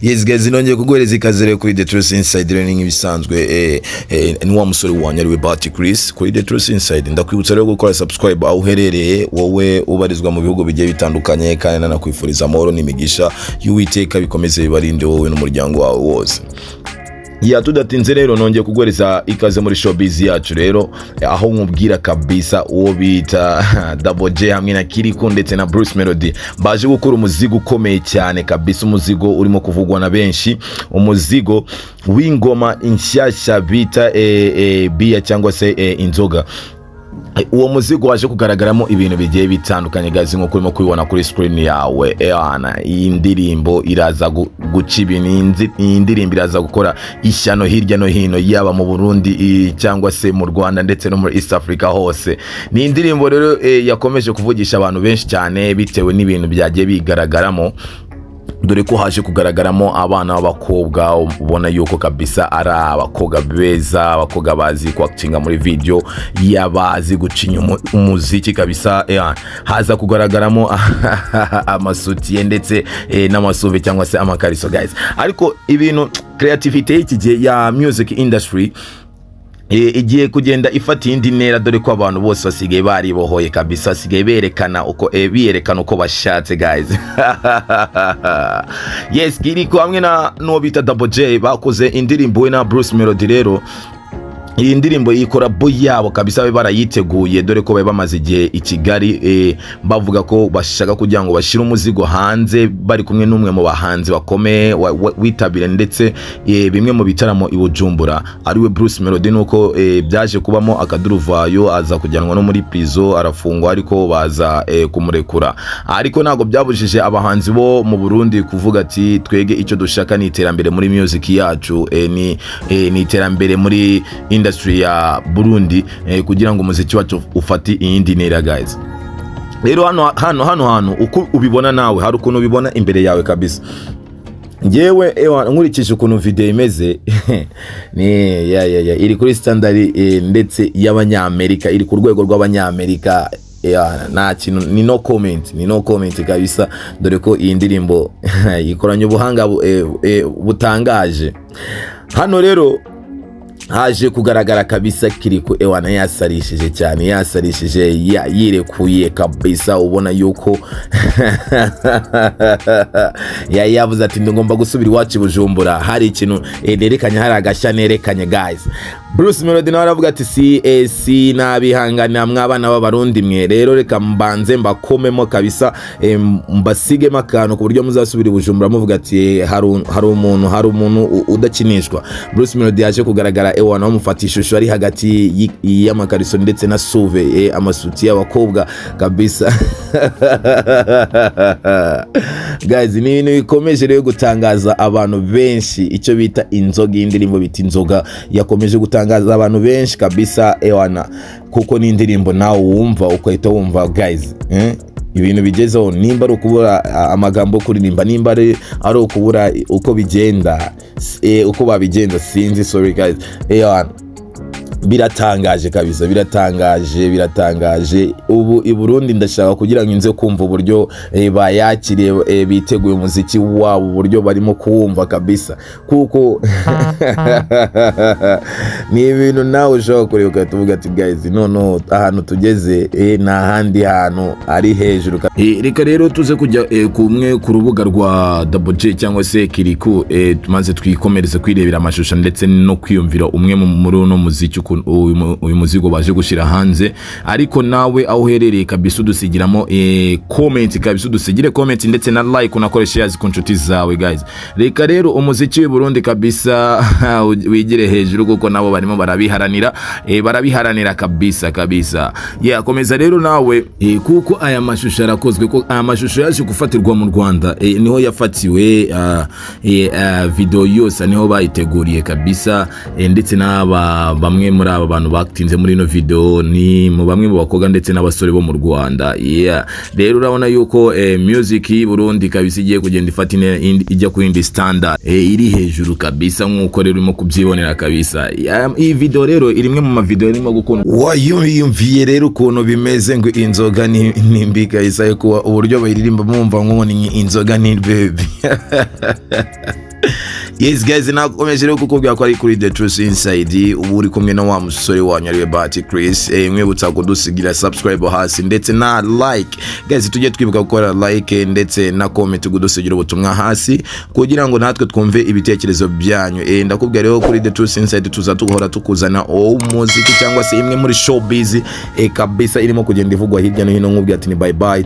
Yes guys, nongeye kuguhereza ikaze kuri The Truth Inside Learning ibisanzwe ni wa musore wanyu ari we Bati Chris kuri The Truth Inside. Ndakwibutsa rero gukora subscribe aho uherereye wowe ubarizwa mu bihugu bigiye bitandukanye, kandi nanakwifuriza amahoro n'imigisha y'Uwiteka bikomeze bibarinde wowe n'umuryango wawe wose. Tudatinze rero nongeye kuguhereza ikaze muri showbiz yacu rero, aho nkubwira kabisa uwo bita Double J hamwe na Kirikou ndetse na Bruce Melody baje gukora umuzigo ukomeye cyane kabisa, umuzigo urimo kuvugwa na benshi, umuzigo w'ingoma inshyashya bita bia cyangwa se inzoga. Uwo muzigo waje kugaragaramo ibintu bigiye bitandukanye guys, nko kurimo kubibona kuri screen yawe. Iyi ndirimbo iraza guca ibintu, iyi ndirimbo iraza gukora ishyano hirya no hino, yaba mu Burundi cyangwa se mu Rwanda ndetse no muri East Africa hose. Ni indirimbo rero yakomeje kuvugisha abantu benshi cyane bitewe n'ibintu byagiye bigaragaramo, dore ko haje kugaragaramo abana b'abakobwa ubona yuko kabisa ari abakobwa beza, abakobwa bazi kwactinga muri video, yabazi gucinya umuziki kabisa. Haza kugaragaramo amasutiye ndetse n'amasuve cyangwa se amakariso guys. Ariko ibintu creativity y'iki gihe ya music industry igiye kugenda ifata indi ntera, dore ko abantu bose basigaye baribohoye kabisa, basigaye berekana uko bashatse guys. Yes, Kirikou hamwe no bita Double J bakoze indirimbo we na Bruce Melody rero. Iyi ndirimbo yikora yabo kabisa, barayiteguye dore ko bamaze igihe i Kigali bavuga ko bashaka kugira ngo bashire umuzigo hanze, bari kumwe n'umwe mu bahanzi bakomeye witabira ndetse bimwe mu bitaramo i Bujumbura ariwe Bruce Melody. Nuko byaje kubamo akaduruvayo, aza kujyanwa no muri prison arafungwa, ariko baza kumurekura. Ariko nago byabujije abahanzi bo mu Burundi kuvuga ati twege icyo dushaka ni iterambere muri music yacu, ni iterambere muri industry ya Burundi, kugira ngo umuziki wacu ufati iyindi ntera guys. Rero hano uko ubibona nawe, hari ukuntu ubibona imbere yawe kabisa. Ngewe nkurikije ukuntu video imeze ni iri kuri standard ndetse y'abanyamerika, iri ku rwego rw'abanyamerika. Nta kintu, ni no comment kabisa, dore ko iyi ndirimbo ikoranye ubuhanga butangaje. Hano rero haje kugaragara kabisa Kirikou yasarishije cyane, yasarishije yirekuye kabisa, ubona yuko yavuze ati ngomba gusubira iwacu Bujumbura, hari ikintu nerekanye, hari agashya nerekanye guys. Bruce Melody nawe aravuga ati si nabihangana mwabana b'abarundi mwe, rero reka mbanze mbakomemo kabisa, mbasigemo akantu ku buryo muzasubira Bujumbura muvuga ati hari umuntu udakinishwa. Bruce Melody yaje kugaragara naho mufata ishusho ari hagati y'amakariso ndetse na suve, amasuti y'abakobwa kabisa. Guys, ni ibintu bikomeje rero gutangaza abantu benshi, icyo bita inzoga, indirimbo bita inzoga yakomeje gutangaza abantu benshi kabisa kuko ni indirimbo nawe wumva ukahita wumva guys, ibintu bigezeho, nimba ari ukubura amagambo kuririmba, nimba ari ukubura uko bigenda, uko babigenza sinzi, sorry guys. Biratangaje kabisa, biratangaje. Ubu i Burundi ndashaka kugira ngo inze kumva uburyo bayakiriye, biteguye umuziki wabo, uburyo barimo kuwumva kabisa, kuko ni ibintu nawe ushaka kureba tuvuga ati guys, no ahantu tugeze na handi hantu ari hejuru. Reka rero tuze kujya kumwe ku rubuga rwa Double J cyangwa se Kirikou, tumaze twikomereza kwirebera amashusho ndetse no kwiyumvira umwe muri uno muziki uyu muzigo baje gushira hanze. Ariko nawe aho uherereye kabisa udusigiramo comment kabisa, udusigire comment ndetse na like, unakore shares ku nshuti zawe guys. Reka rero umuziki w'i Burundi kabisa wigire hejuru, kuko nabo barimo barabiharanira kabisa. Komeza rero nawe, kuko aya mashusho arakozwe, ko aya mashusho yaje gufatirwa mu Rwanda, niho yafatiwe video yose, niho bayiteguriye kabisa, ndetse n'aba bamwe muri aba bantu batinze muri ino video ni mu bamwe mu bakobwa ndetse n'abasore bo mu Rwanda. Rero urabona yuko music y'u Burundi kabisa igiye kugenda ifata ijya ku indi standard iri hejuru kabisa nkuko rero urimo kubyibonera kabisa. Iyi video rero irimwe mu ma video irimo gukunda wayumviye rero ukuntu bimeze ngo inzoga ni mbi kabisa yuko uburyo bayiririmba mumva ngo ni inzoga ni baby. Yes guys, nakomeje rero kukubwira ko ari kuri The Truth Inside, ubu uri kumwe na wa musore wanyu ariwe Bahati Chris. Mwibutsa kudusigira subscribe hasi ndetse na like guys, tujye twibuka gukora like ndetse na comment kudusigira ubutumwa hasi kugira ngo natwe twumve ibitekerezo byanyu. Ndakubwira rero kuri The Truth Inside tuzatuhora tukuzana umuziki cyangwa se imwe muri showbiz kabisa irimo kugenda ivugwa hirya no hino. Nkubwira ati ni bye bye.